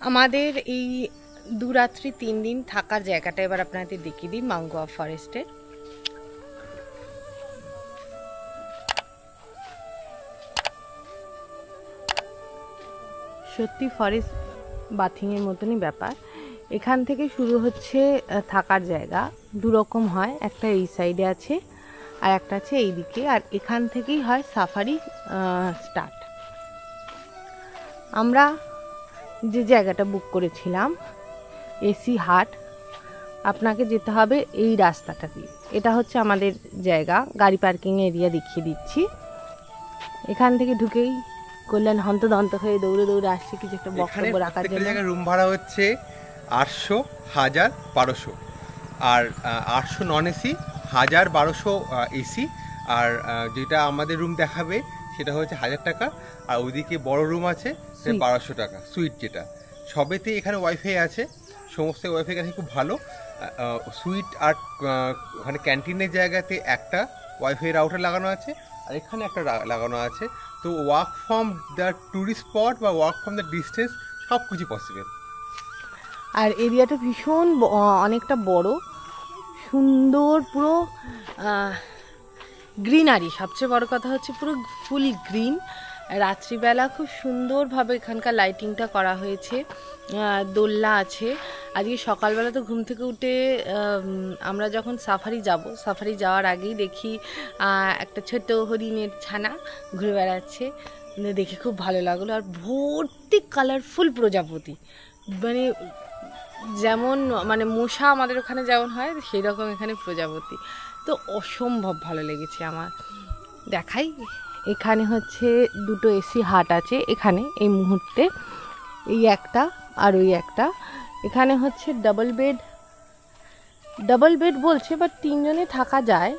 আমাদের এই 2 রাত্রি 3 দিন থাকার জায়গাটা এবার আপনাদের দেখিয়ে দিই মাঙ্গুয়া ফরেস্টের। সত্যি ফরেস্ট বাথিংয়ের মতনই ব্যাপার। এখান থেকে শুরু হচ্ছে থাকার জায়গা, দু রকম হয়, একটা এই সাইডে আছে আর একটা আছে এই দিকে, আর এখান থেকেই হয় সাফারি স্টার্ট। আমরা যে জায়গাটা বুক করেছিলাম এসি হাট, আপনাকে যেতে হবে এই রাস্তাটা দিয়ে। এটা হচ্ছে আমাদের জায়গা, গাড়ি পার্কিং এরিয়া দেখিয়ে দিচ্ছি। এখান থেকে ঢুকেই কল্যাণ হন্তদন্ত হয়ে দৌড়ে দৌড়ে আসছে কিছু একটা বক্তব্য রাখার জন্য। রুম ভাড়া হচ্ছে 800, 1000, 1200, আর 800 নন এসি, 1000, 1200 এসি, আর যেটা আমাদের রুম দেখাবে সেটা হচ্ছে 1000 টাকা, আর ওইদিকে বড় রুম আছে সেটা 1200 টাকা সুইট। যেটা সবেতে এখানে ওয়াইফাই আছে, সমস্ত ওয়াইফাই কাছে খুব ভালো। সুইট আর ওখানে ক্যান্টিনের জায়গাতে একটা ওয়াইফাই রাউটার লাগানো আছে, আর এখানে একটা লাগানো আছে। তো work from the tourist spot বা ওয়ার্ক ফ্রম দ্য ডিস্টেন্স সব কিছু পসিবল। আর এরিয়াটা ভীষণ অনেকটা বড়, সুন্দর, পুরো গ্রিনারি। সবচেয়ে বড় কথা হচ্ছে পুরো ফুল গ্রিন। রাত্রিবেলা খুব সুন্দরভাবে এখানকার লাইটিংটা করা হয়েছে, দোলনা আছে। আজকে সকালবেলা তো ঘুম থেকে উঠে আমরা যখন সাফারি যাওয়ার আগেই দেখি একটা ছোট হরিণের ছানা ঘুরে বেড়াচ্ছে, দেখে খুব ভালো লাগলো। আর ভর্তি কালারফুল প্রজাপতি, মানে যেমন মানে মশা আমাদের ওখানে যেমন হয় সেই রকম এখানে প্রজাপতি। তো অসম্ভব ভালো লেগেছে আমার। দেখাই, এখানে হচ্ছে দুটো এসি হাট আছে এখানে এই মুহূর্তে, এই একটা আর ওই একটা। এখানে হচ্ছে ডাবল বেড বলছে, বাট 3 জনে থাকা যায়,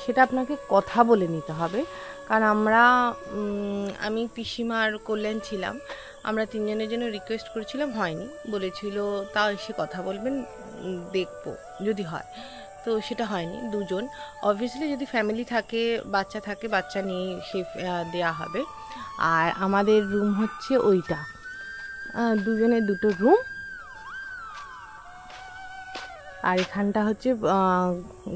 সেটা আপনাকে কথা বলে নিতে হবে। কারণ আমি পিসিমা আর কল্যাণ ছিলাম, আমরা 3 জনের জন্য রিকোয়েস্ট করেছিলাম, হয়নি, বলেছিল তাও এসে কথা বলবেন, দেখবো যদি হয়। তো সেটা হয়নি, 2 জন। অবভিয়াসলি যদি ফ্যামিলি থাকে, বাচ্চা নিয়ে সে দেওয়া হবে। আর আমাদের রুম হচ্ছে ওইটা, 2 জনের 2টো রুম। আর এখানটা হচ্ছে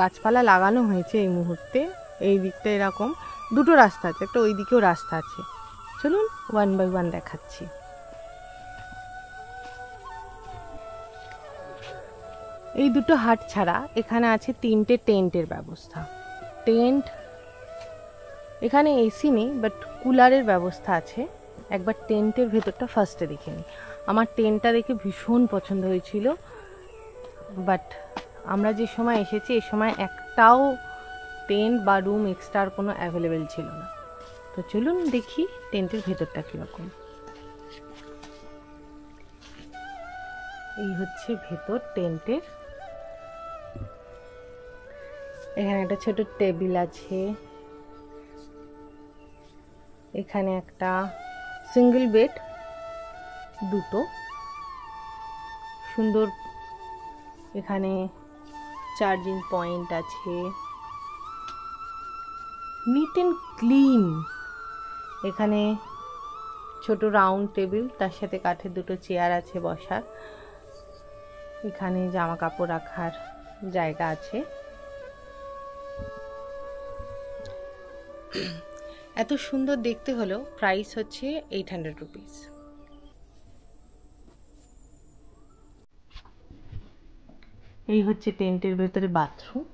গাছপালা লাগানো হয়েছে এই মুহূর্তে। এই দিকটা এরকম 2টো রাস্তা আছে, একটা ওই দিকেও রাস্তা আছে। চলুন 1 বাই 1 দেখাচ্ছি। এই 2টো হাট ছাড়া এখানে আছে 3টে টেন্টের ব্যবস্থা। টেন্ট এখানে এসি নেই, বাট কুলারের ব্যবস্থা আছে। একবার টেন্টের ভেতরটা ফার্স্টে দেখে নিই। আমার টেন্টটা দেখে ভীষণ পছন্দ হয়েছিল, বাট আমরা যে সময় এসেছি এই সময় একটাও টেন্ট বা রুম এক্সট্রার কোনো অ্যাভেলেবেল ছিল না। তো চলুন দেখি টেন্টের ভেতরটা কীরকম। এই হচ্ছে ভেতর টেন্টের। এখানে একটা ছোট টেবিল আছে, এখানে একটা সিঙ্গেল বেড, 2টো সুন্দর। এখানে চার্জিং পয়েন্ট আছে, নিট অ্যান্ড ক্লিন। এখানে ছোট রাউন্ড টেবিল, তার সাথে কাঠের 2টো চেয়ার আছে বসার। এখানে জামা কাপড় রাখার জায়গা আছে। এত সুন্দর দেখতে হলো, প্রাইস হচ্ছে 800 রুপিস। এই হচ্ছে টেন্টের ভেতরে বাথরুম,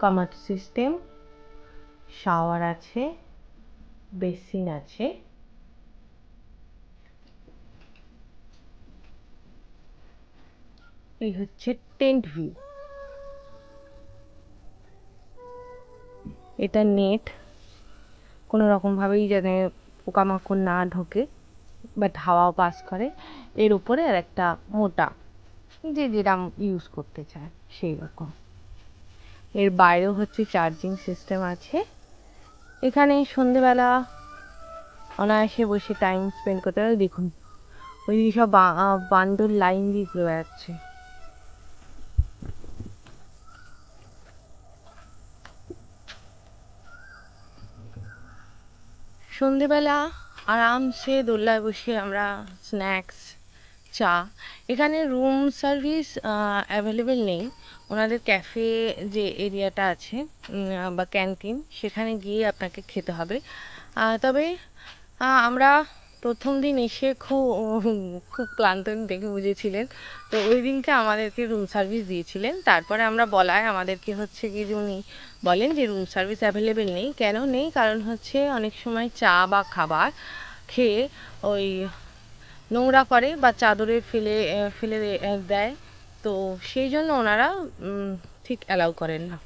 কমাট সিস্টেম, শাওয়ার আছে, বেসিন আছে। এই হচ্ছে টেন্ট ভিউ। এটা নেট, কোনো রকমভাবেই যাতে পোকামাকড় না ঢোকে, বাট হাওয়াও পাস করে। এর উপরে আর একটা মোটা, যে যেরকম ইউজ করতে চায় সেই রকম। এর বাইরেও হচ্ছে চার্জিং সিস্টেম আছে। এখানে সন্ধেবেলা অনায়াসে বসে টাইম স্পেন্ড করতে পারে। দেখুন ওইদিকে সব বান্দর লাইন দিয়ে ঘুরে বেড়াচ্ছে। সন্ধেবেলা আরামসে দোলনায় বসে আমরা স্ন্যাক্স, চা, এখানে রুম সার্ভিস অ্যাভেলেবেল নেই। ওনাদের ক্যাফে যে এরিয়াটা আছে বা ক্যান্টিন, সেখানে গিয়ে আপনাকে খেতে হবে। তবে আমরা প্রথম দিন এসে খুব ক্লান্ত দেখে বুঝেছিলেন, তো ওই দিনকে আমাদেরকে রুম সার্ভিস দিয়েছিলেন। তারপরে আমরা বলায় আমাদেরকে হচ্ছে কি যে উনি বলেন যে রুম সার্ভিস অ্যাভেলেবেল নেই। কেন নেই? কারণ হচ্ছে অনেক সময় চা বা খাবার খেয়ে ওই নোংরা করে বা চাদরে ফেলে ফেলে দেয়, তো সেই জন্য ওনারা ঠিক অ্যালাউ করেন না।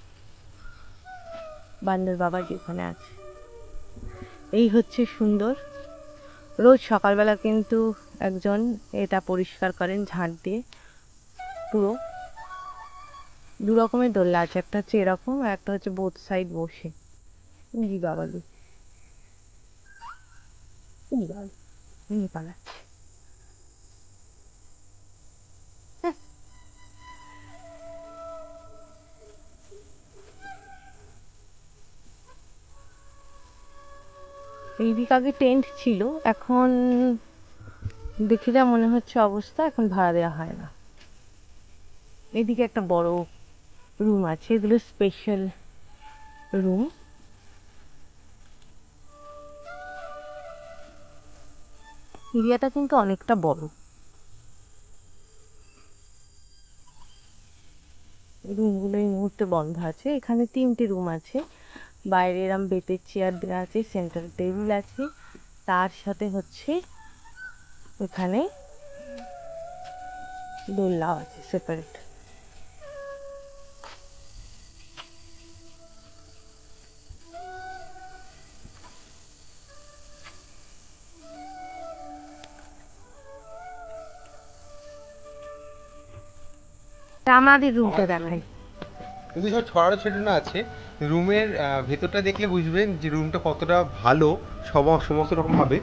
বান্দর বাবা যেখানে আছে, এই হচ্ছে সুন্দর। রোজ সকালবেলা কিন্তু একজন এটা পরিষ্কার করেন ঝাঁট দিয়ে। পুরো দু রকমের দোলনা আছে, একটা হচ্ছে এরকম আর একটা হচ্ছে বোথ সাইড বসে। জি বাবা দু পালাচ্ছে। এইদিকে আগে টেন্ট ছিল, এখন দেখে যা মনে হচ্ছে অবস্থা, এখন ভাড়া দেওয়া হয় না। এদিকে একটা বড় রুম আছে, এগুলো স্পেশাল রুম। এরিয়াটা কিন্তু অনেকটা বড়। রুমগুলো এই মুহূর্তে বন্ধ আছে। এখানে 3টে রুম আছে। বাইরে এরম বেতের চেয়ার দেওয়া আছে, সেন্টার টেবিল আছে, তার সাথে হচ্ছে এখানে দোলনাও আছে সেপারেট। আমাদের রুমটা দেখাই, কিন্তু সব ছড়ানো ছিটানো আছে। রুমের ভেতরটা দেখলে বুঝবেন যে রুমটা কতটা ভালো সমস্ত রকম ভাবে।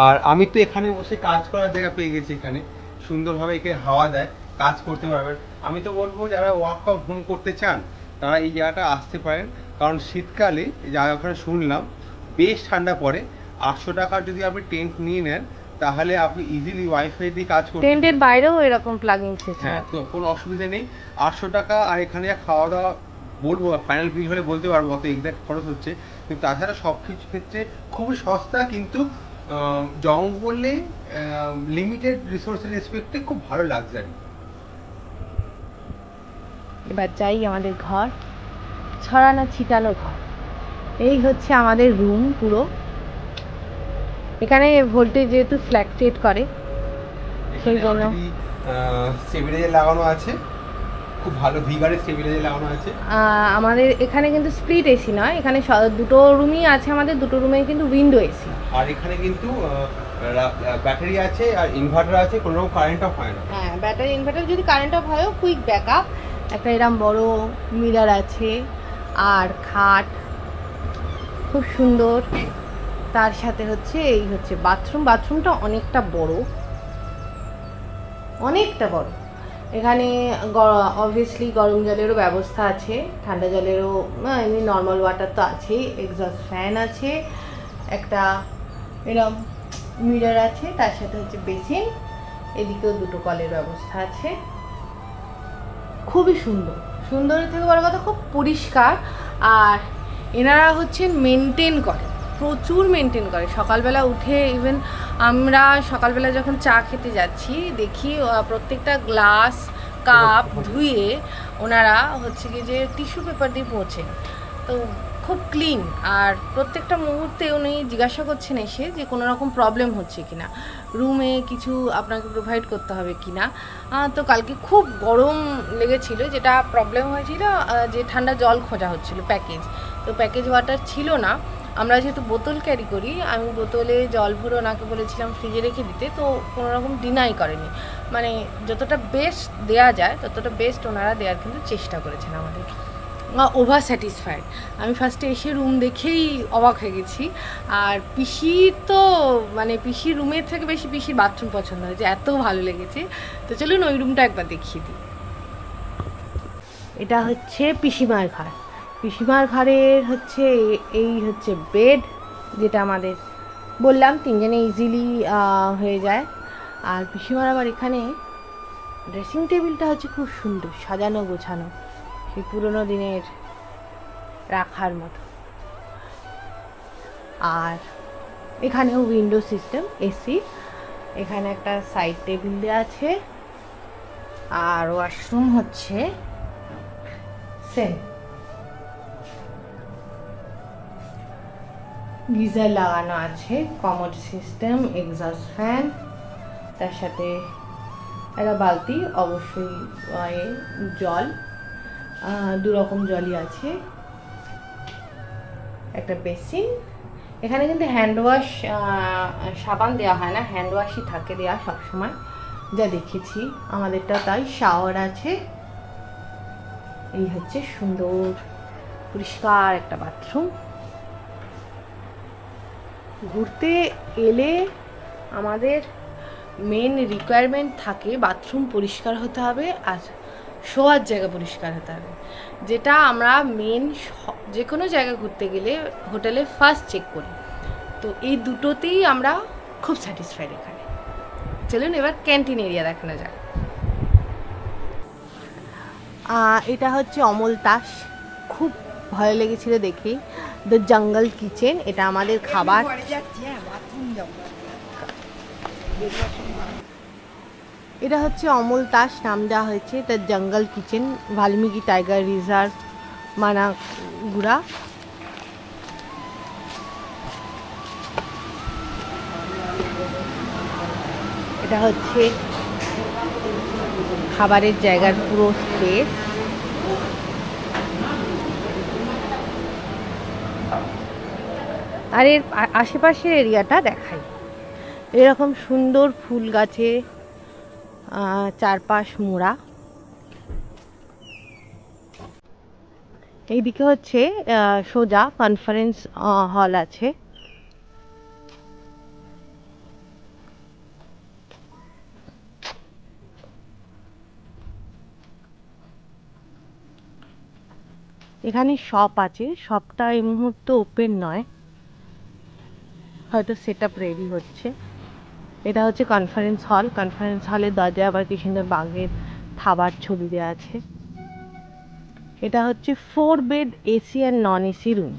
আর আমি তো এখানে বসে কাজ করার জায়গা পেয়ে গেছি, এখানে সুন্দরভাবে এখানে হাওয়া দেয়, কাজ করতে পারবেন। আমি তো বলবো যারা ওয়ার্ক ফ্রম হোম করতে চান তারা এই জায়গাটা আসতে পারেন, কারণ শীতকালে ওখানে শুনলাম বেশ ঠান্ডা পড়ে। 800 টাকার যদি আপনি টেন্ট নিয়ে নেন তাহলে আপনি ইজিলি ওয়াইফাই দিয়ে কাজ করতে। টেন্টের বাইরেও এরকম প্লাগিং সিস্টেম। হ্যাঁ, তো কোনো অসুবিধা নেই। 800 টাকা, আর এখানে যা খাওয়া দাওয়া বলবো ফাইনাল বিল হলে বলতে পারবো কত এক্সাক্ট খরচ হচ্ছে, কিন্তু তাছাড়া সব কিছু ক্ষেত্রে খুবই সস্তা। কিন্তু জঙ্গলে লিমিটেড রিসোর্সের রেসপেক্টে খুব ভালো লাক্সারি। এবার যাই আমাদের ঘর, ছড়ানো ছিটানো ঘর। এই হচ্ছে আমাদের রুম পুরো। এখানে ভোল্টেজ যেহেতু ফ্ল্যাকচুয়েট করে সেই জন্য স্টেবিলাইজার লাগানো আছে, খুব ভালো ভিগারের স্টেবিলাইজার লাগানো আছে। আমাদের এখানে কিন্তু স্প্লিট এসি নয়, এখানে দুটো রুমই আছে আমাদের, দুটো রুমে কিন্তু উইন্ডো এসি। আর এখানে কিন্তু ব্যাটারি আছে আর ইনভার্টার আছে, কোনো রকম কারেন্ট অফ হয় না। হ্যাঁ, ব্যাটারি ইনভার্টার যদি কারেন্ট অফ হয়ও কুইক ব্যাকআপ। একটা এরকম বড় মিরার আছে আর খাট খুব সুন্দর। তার সাথে হচ্ছে এই হচ্ছে বাথরুমটা অনেকটা বড়, অনেকটা বড়। এখানে অবভিয়াসলি গরম জলেরও ব্যবস্থা আছে, ঠান্ডা জলেরও, এমনি নর্মাল ওয়াটার তো আছেই। এক্সস্ট ফ্যান আছে, একটা এরকম মিরার আছে, তার সাথে হচ্ছে বেসিন, এদিকেও দুটো কলের ব্যবস্থা আছে। খুবই সুন্দরের থেকে বড় কথা খুব পরিষ্কার। আর এনারা হচ্ছেন মেনটেন করে, প্রচুর মেনটেন করে। সকালবেলা উঠে ইভেন আমরা সকালবেলা যখন চা খেতে যাচ্ছি দেখি প্রত্যেকটা গ্লাস কাপ ধুয়ে ওনারা হচ্ছে কি যে টিস্যু পেপার দিয়ে পোঁছেন, তো খুব ক্লিন। আর প্রত্যেকটা মুহূর্তে উনি জিজ্ঞাসা করছেন এসে যে কোনো রকম প্রবলেম হচ্ছে কিনা, রুমে কিছু আপনাকে প্রোভাইড করতে হবে কিনা। তো কালকে খুব গরম লেগেছিল, যেটা প্রবলেম হয়েছিল যে ঠান্ডা জল খোঁজা হচ্ছিল প্যাকেজ, তো প্যাকেজ ওয়াটার ছিল না। আমরা যেহেতু বোতল ক্যারি করি, আমি বোতলে জল ভরে ওনাকে বলেছিলাম ফ্রিজে রেখে দিতে, তো কোনো রকম ডিনাই করেনি। মানে যতটা বেস্ট দেয়া যায় ততটা বেস্ট ওনারা দেওয়ার কিন্তু চেষ্টা করেছেন আমাদের। Over satisfied. আমি ফার্স্টে এসে রুম দেখেই অবাক হয়ে গেছি। আর পিসির তো মানে পিসির রুমের থেকে বেশি পিসির বাথরুম পছন্দ হয়েছে, এত ভালো লেগেছে। তো চলুন ওই রুমটা একবার দেখিয়ে দিই। এটা হচ্ছে পিসিমার ঘর। পিসিমার ঘরের হচ্ছে এই হচ্ছে বেড, যেটা আমাদের বললাম তিনজনে ইজিলি হয়ে যায়। আর পিসিমার আবার এখানে ড্রেসিং টেবিলটা হচ্ছে খুব সুন্দর সাজানো গোছানো, সেই পুরোনো দিনের রাখার মতো। আর এখানেও উইন্ডো সিস্টেম, এসি। এখানে একটা সাইড টেবিল দেওয়া আছে। আর ওয়াশরুম হচ্ছে সেম, গিজার লাগানো আছে, কমোড সিস্টেম, এক্সস্ট ফ্যান, তার সাথে একটা বালতি, অবশ্যই জল, দু রকম জলই আছে, একটা বেসিন। এখানে কিন্তু হ্যান্ড ওয়াশ, সাবান দেওয়া হয় না, হ্যান্ড ওয়াশই থাকে দেওয়া সবসময়, যা দেখেছি আমাদেরটা তাই। শাওয়ার আছে। এই হচ্ছে সুন্দর পরিষ্কার একটা বাথরুম। ঘুরতে এলে আমাদের মেন রিকোয়ারমেন্ট থাকে বাথরুম পরিষ্কার হতে হবে আর শোয়ার জায়গা পরিষ্কার হতে হবে, যেটা আমরা মেন যে কোনো জায়গায় ঘুরতে গেলে হোটেলে ফার্স্ট চেক করি। তো এই দুটোতেই আমরা খুব স্যাটিসফাইড এখানে। চলুন এবার ক্যান্টিন এরিয়া দেখানো যাক। এটা হচ্ছে অমল তাস, খুব ভালো লেগেছিল দেখি। দ্য জঙ্গল কিচেন, এটা আমাদের খাবার। এটা হচ্ছে অমল তাস নাম দেওয়া হয়েছে, the jungle kitchen, Valmiki tiger reserve, Managuda. এটা হচ্ছে খাবারের জায়গার পুরো স্পেস। আর এর আশেপাশের এরিয়াটা দেখাই। এরকম সুন্দর ফুল গাছে চারপাশ মোড়া। এইদিকে হচ্ছে সোজা কনফারেন্স হল আছে। এখানে শপ আছে, শপটা এই মুহূর্তে ওপেন নয়, হয়তো সেট আপ রেডি হচ্ছে। এটা হচ্ছে কনফারেন্স হল। কনফারেন্স হলের দরজায় আবার কি সুন্দর বাঘের থাবার ছবি দেওয়া আছে। এটা হচ্ছে 4 বেড এসি আর নন এসি রুম।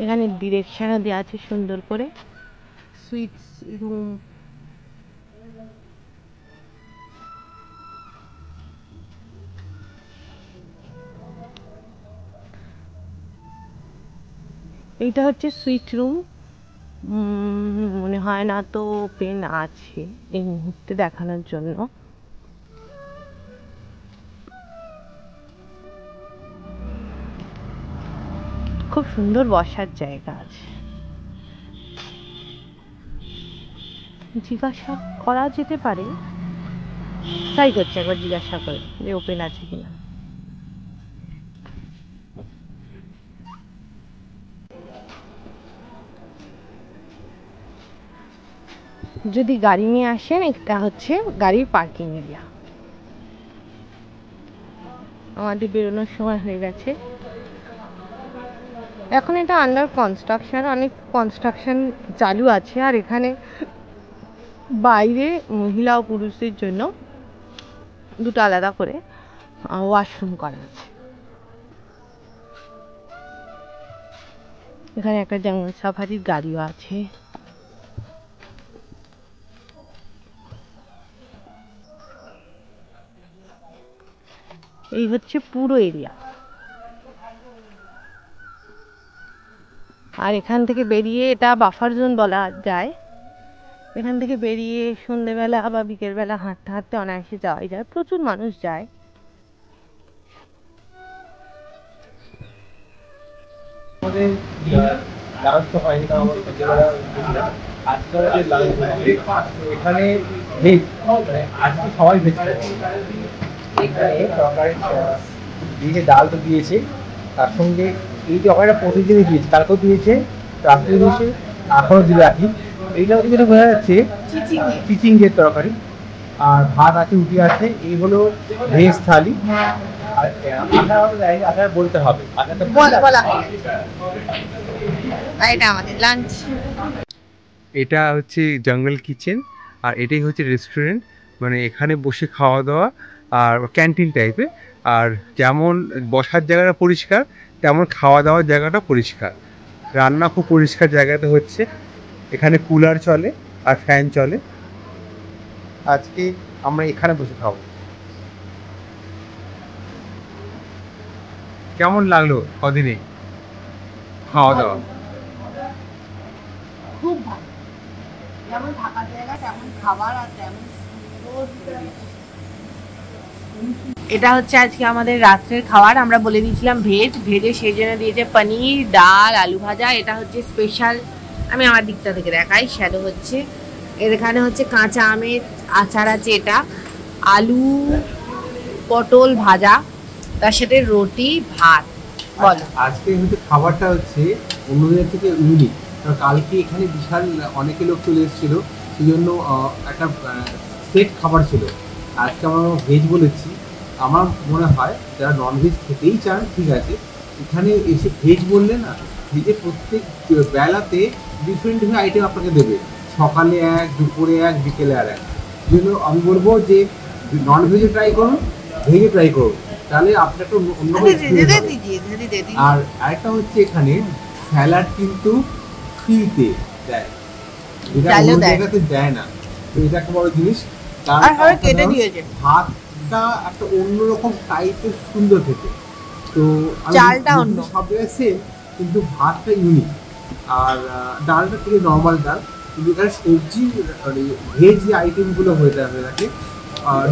এখানে ডিরেকশনও দেওয়া আছে সুন্দর করে। সুইটস রুম, এইটা হচ্ছে সুইট রুম। মনে হয় না তো পেন আছে এই মুহূর্তে দেখানোর জন্য। খুব সুন্দর বসার জায়গা আছে। জিজ্ঞাসা করা যেতে পারে, ট্রাই করছি একবার জিজ্ঞাসা করে যে ওপেন আছে কিনা। যদি গাড়ি নিয়ে আসেন, এটা হচ্ছে গাড়ির পার্কিং এরিয়া। আমাদের বেরোনোর সময় হয়ে গেছে। এখন এটা আন্ডার কনস্ট্রাকশন, অনেক কনস্ট্রাকশন চালু আছে। আর এখানে বাইরে মহিলা ও পুরুষদের জন্য দুটো আলাদা করে ওয়াশরুম করা আছে। এখানে একটা জঙ্গল সাফারির গাড়িও আছে। এই হচ্ছে পুরো এরিয়া। আর এখান থেকে বেরিয়ে, এটা বাফার জোন বলা যায়, এখান থেকে বেরিয়ে সন্ধ্যেবেলা বা বিকেলবেলা হাঁটতে হাঁটতে অনায়াসে যাওয়াই যায়। প্রচুর মানুষ যায়। আমাদের লাঞ্চ তো হয়নি, কারণ আমরা সন্ধ্যেবেলা গেছিলাম। আজকে আমাদের লাঞ্চ হচ্ছে এখানে ভেজ, মানে আজকে সবাই ভেজ খাবে। এখানে তরকারি দিয়েছে, ডাল তো দিয়েছে, তার সঙ্গে এই তরকারিটা প্রতিদিনই দিয়েছে, কালকেও দিয়েছে, রাত্রে দিয়েছে, এখনও দিলে রাখি। এইটা হচ্ছে যেটা বোঝা যাচ্ছে চিচিঙ্গের তরকারি, আর ভাত আছে, রুটি আছে। এই হলো ভেজ থালি। আর আচার বলতে হবে, আচারটা বলা এটা আমাদের লাঞ্চ। এটা হচ্ছে জঙ্গল কিচেন, আর এটাই হচ্ছে রেস্টুরেন্ট, মানে এখানে বসে খাওয়া দাওয়া আর ক্যান্টিন টাইপের। আর যেমন বসার জায়গাটা পরিষ্কার, তেমন খাওয়া দাওয়ার জায়গাটা পরিষ্কার। রান্না খুব পরিষ্কার জায়গাতে হচ্ছে। এখানে কুলার চলে আর ফ্যান চলে। আজকে আমরা এখানে বসে খাবো। কেমন লাগলো কদিনে খাওয়া দাওয়া? খুব ভালো, যেমন থাকার জায়গা তেমন খাবার আর তেমন সুন্দর পরিবেশ। এটা হচ্ছে আজকে আমাদের রাত্রের খাবার। আমরা বলে দিয়েছিলাম ভেজে সেই জন্য দিয়েছে পনির, ডাল, আলু ভাজা। এটা হচ্ছে স্পেশাল, আমি আমার দিকটা থেকে দেখাই। শ্যাডো হচ্ছে এখানে হচ্ছে কাঁচা আমের আচার আছে, এটা আলু পটল ভাজা, তার সাথে রুটি ভাত। বলো। আজকে হচ্ছে খাবারটা হচ্ছে অন্যদের থেকে ইউনিক, কারণ কালকে এখানে বিশাল অনেকে লোক চলে এসেছিলো, সেই জন্য একটা সেট খাবার ছিল। আজকে আমরা ভেজ বলেছি। আমার মনে হয় যারা ননভেজ খেতেই চান ঠিক আছে, এখানে এসে ভেজ বললে না, ভেজে প্রত্যেক বেলাতে ডিফারেন্ট ডিফারেন্ট আইটেম আপনাকে দেবে। সকালে এক, দুপুরে এক, বিকেলে আর এক। সেই জন্য আমি বলবো যে ননভেজে ট্রাই করুন, ভেজে ট্রাই করুন, তাহলে আপনার একটা অন্য। আর আরেকটা হচ্ছে এখানে স্যালাড কিন্তু ফ্রিতে দেয়, যেটা অন্য জায়গাতে দেয় না। তো এটা একটা বড় জিনিস। ভাতটা একটা অন্যরকম টাইপের সুন্দর খেতে। তো চালটা অন্য, সব জায়গায় সেম, কিন্তু ভাতটা ইউনিক। আর ডালটা থেকে নর্মাল ডাল, কিন্তু এখানে সবজি মানে ভেজ যে আইটেমগুলো হয়ে থাকে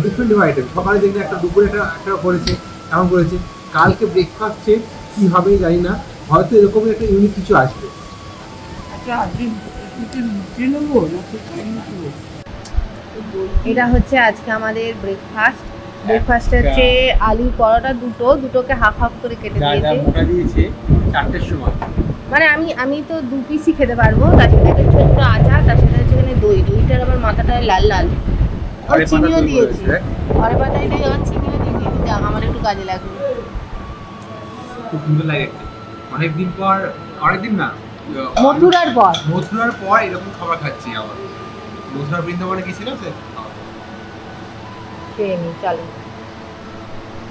ডিফারেন্ট আইটেম। সকালে দেখলে একটা, দুপুরে একটা করেছে, এমন করেছে। কালকে ব্রেকফাস্টে কী হবে জানি না, হয়তো এরকমই একটা ইউনিক কিছু আসবে। এটা হচ্ছে আজকে আমাদের ব্রেকফাস্ট। ব্রেকফাস্টে হচ্ছে আলুর পরোটা দুটোকে হাফ হাফ করে কেটে দিয়েছে 4টের সময়। মানে আমি তো 2 পিসই খেতে পারবো। তার সাথে একটা ছোট্ট আচার, তার সাথে হচ্ছে এখানে দইটার আবার মাথাটায় লাল লাল চিনিও দিয়েছি। ঘরে পাতায় দিয়ে আবার চিনিও দিয়ে দিয়েছি, যাক আমার একটু কাজে লাগবে। খুব সুন্দর লাগে অনেকদিন পর, অনেকদিন না, মথুরার পর এরকম খাবার খাচ্ছি। আমার মথুরা বৃন্দাবনে গেছিলাম, খেয়ে নি চলো।